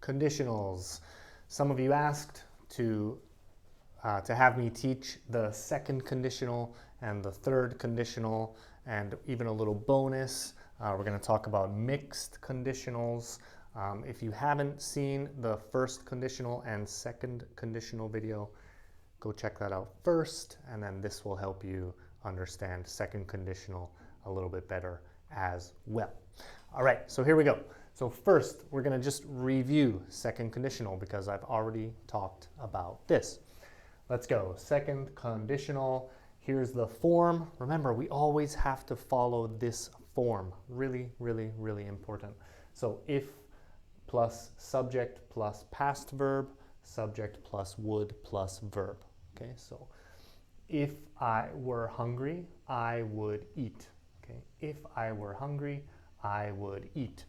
conditionals. Some of you asked to have me teach the second conditional and the third conditional, and even a little bonus. We're going to talk about mixed conditionals. If you haven't seen the first conditional and second conditional video, go check that out first, and then this will help you understand second conditional a little bit better as well. All right, so here we go. So first, we're going to just review second conditional because I've already talked about this. Let's go. Second conditional. Here's the form. Remember, we always have to follow this form. Really, really, really important. So if plus subject plus past verb, subject plus would plus verb. Okay, so if I were hungry, I would eat. Okay, if I were hungry, I would eat.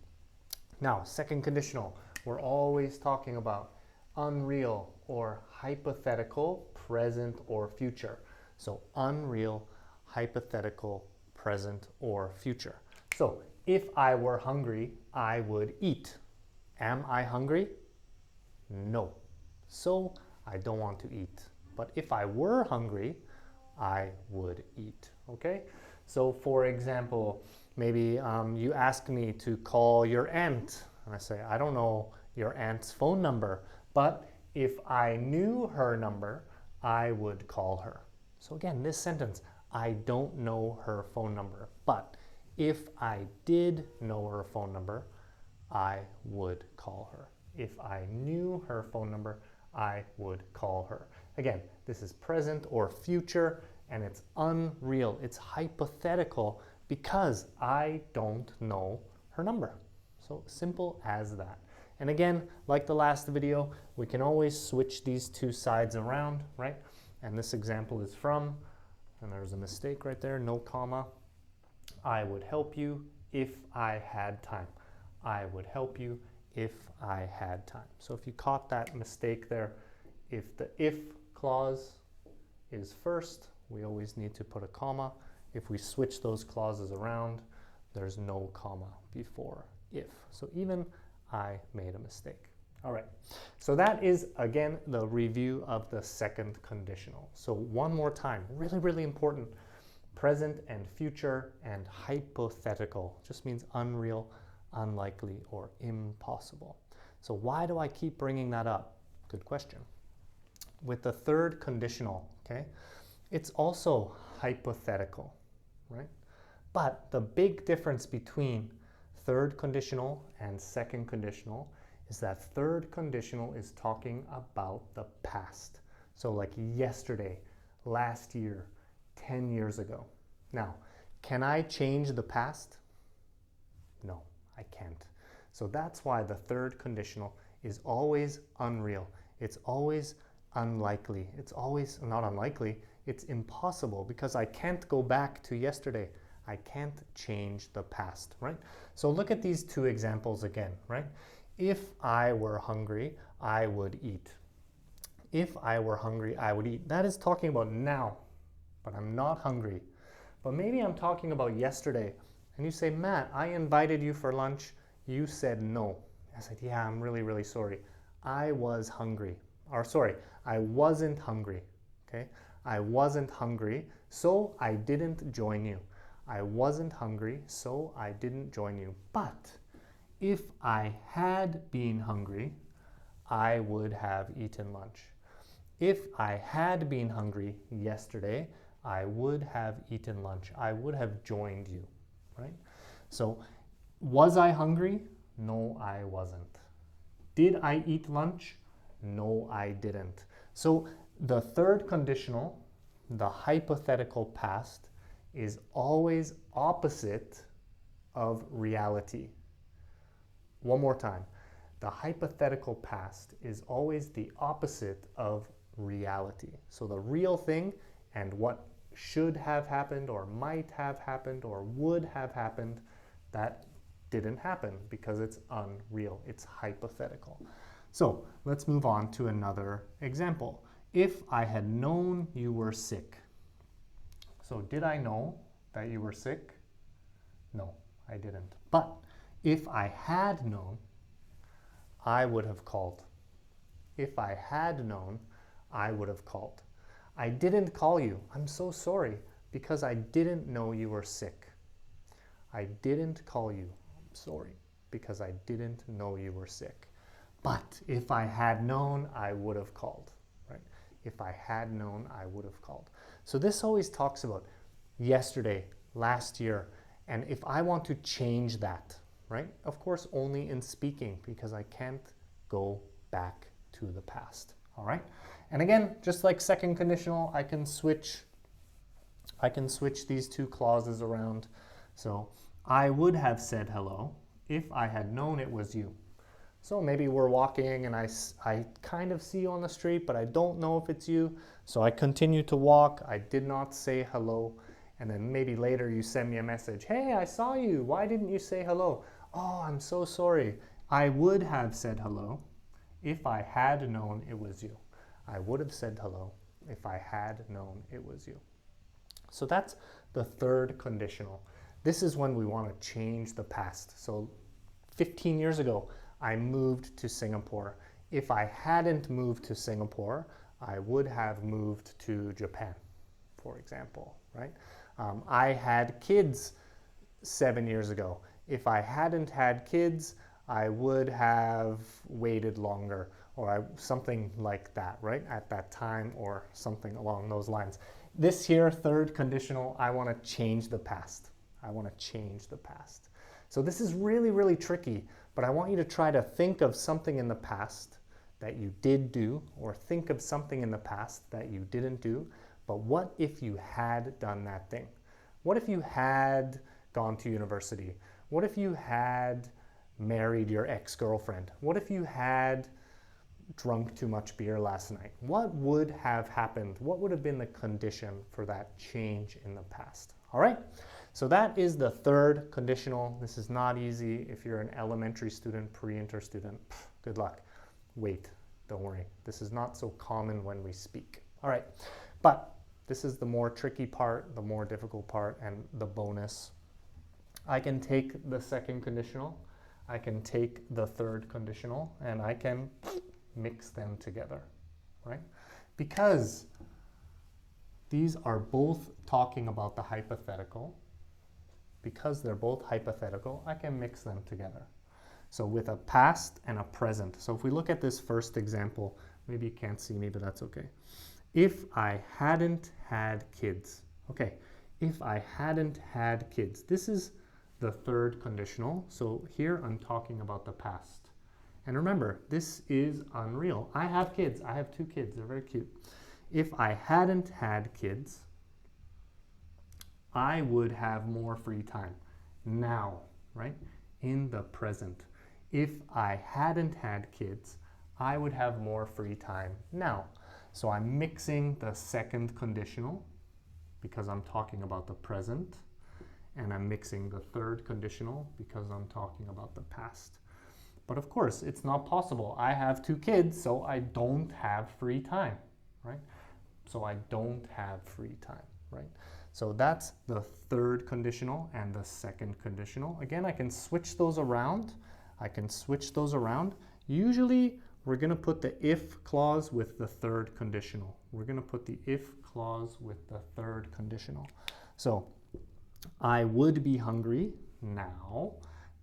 Now, second conditional, we're always talking about unreal or hypothetical, present or future. So unreal, hypothetical, present or future. So if I were hungry, I would eat. Am I hungry? No. So I don't want to eat. But if I were hungry, I would eat. Okay? So for example, maybe you ask me to call your aunt. And I say, I don't know your aunt's phone number, but if I knew her number, I would call her. So again, this sentence, I don't know her phone number, but if I did know her phone number, I would call her. If I knew her phone number, I would call her. Again, this is present or future, and it's unreal. It's hypothetical because I don't know her number. So simple as that. And again, like the last video, we can always switch these two sides around, right? And this example is from, and there's a mistake right there, no comma. I would help you if I had time. I would help you if I had time. So if you caught that mistake there, if the if clause is first, we always need to put a comma. If we switch those clauses around, there's no comma before if. So even I made a mistake. All right, so that is, again, the review of the second conditional. So one more time, really, really important. Present and future and hypothetical just means unreal, unlikely, or impossible. So why do I keep bringing that up? Good question. With the third conditional, okay, it's also hypothetical, right? But the big difference between third conditional and second conditional is that third conditional is talking about the past. So like yesterday, last year, 10 years ago. Now, can I change the past? No, I can't. So that's why the third conditional is always unreal. It's always unlikely. It's always not unlikely. It's impossible because I can't go back to yesterday. I can't change the past, right? So look at these two examples again, right? If I were hungry, I would eat. If I were hungry, I would eat. That is talking about now, but I'm not hungry. But maybe I'm talking about yesterday, and you say, Matt, I invited you for lunch. You said no. I said, yeah, I'm really, really sorry. I was hungry. Or sorry, I wasn't hungry, okay? I wasn't hungry, so I didn't join you. I wasn't hungry, so I didn't join you. But if I had been hungry, I would have eaten lunch. If I had been hungry yesterday, I would have eaten lunch. I would have joined you, right? So, was I hungry? No, I wasn't. Did I eat lunch? No, I didn't. So, the third conditional, the hypothetical past, is always opposite of reality. One more time. The hypothetical past is always the opposite of reality. So the real thing and what should have happened or might have happened or would have happened, that didn't happen because it's unreal. It's hypothetical. So let's move on to another example. If I had known you were sick. So did I know that you were sick? No, I didn't. But if I had known, I would have called. If I had known, I would have called. I didn't call you. I'm so sorry because I didn't know you were sick. I didn't call you. I'm sorry because I didn't know you were sick. But if I had known, I would have called, right? If I had known, I would have called. So this always talks about yesterday, last year, and if I want to change that, right? Of course, only in speaking because I can't go back to the past, all right? And again, just like second conditional, I can switch these two clauses around. So I would have said hello if I had known it was you. So maybe we're walking and I kind of see you on the street, but I don't know if it's you. So I continue to walk. I did not say hello. And then maybe later you send me a message. Hey, I saw you. Why didn't you say hello? Oh, I'm so sorry. I would have said hello if I had known it was you. I would have said hello if I had known it was you. So that's the third conditional. This is when we want to change the past. So 15 years ago, I moved to Singapore. If I hadn't moved to Singapore, I would have moved to Japan, for example, right? I had kids 7 years ago. If I hadn't had kids, I would have waited longer, or something like that, right? At that time, or something along those lines. This here, third conditional, I want to change the past. I want to change the past. So this is really, really tricky, but I want you to try to think of something in the past that you did do, or think of something in the past that you didn't do, but what if you had done that thing? What if you had gone to university? What if you had married your ex-girlfriend? What if you had drunk too much beer last night? What would have happened? What would have been the condition for that change in the past? All right, so that is the third conditional. This is not easy. If you're an elementary student, pre-inter student, good luck. Wait, don't worry. This is not so common when we speak. All right, but this is the more tricky part, the more difficult part, and the bonus. I can take the second conditional, I can take the third conditional, and I can mix them together, right? Because these are both talking about the hypothetical. Because they're both hypothetical, I can mix them together. So with a past and a present. So if we look at this first example, maybe you can't see me, but that's okay. If I hadn't had kids. Okay, if I hadn't had kids. This is the third conditional. So here I'm talking about the past. And remember, this is unreal. I have kids. I have 2 kids. They're very cute. If I hadn't had kids, I would have more free time now, right? In the present. If I hadn't had kids, I would have more free time now. So I'm mixing the second conditional because I'm talking about the present, and I'm mixing the third conditional because I'm talking about the past. But of course, it's not possible. I have 2 kids, so I don't have free time, right? So I don't have free time, right? So that's the third conditional and the second conditional. Again, I can switch those around. Usually, we're going to put the if clause with the third conditional. We're going to put the if clause with the third conditional. So I would be hungry now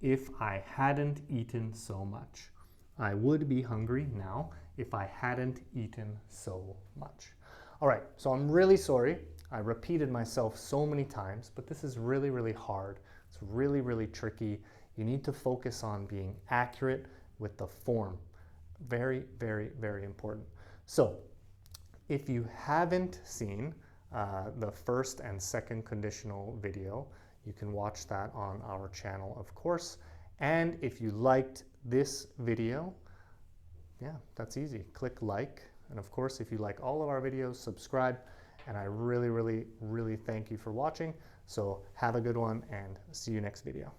if I hadn't eaten so much. I would be hungry now if I hadn't eaten so much. All right, so I'm really sorry. I repeated myself so many times, but this is really, really hard. It's really, really tricky. You need to focus on being accurate with the form. Very, very, very important. So if you haven't seen the first and second conditional video, you can watch that on our channel, of course. And if you liked this video, yeah, that's easy. Click like. And of course, if you like all of our videos, subscribe. And I really, really, really thank you for watching. So have a good one and see you next video.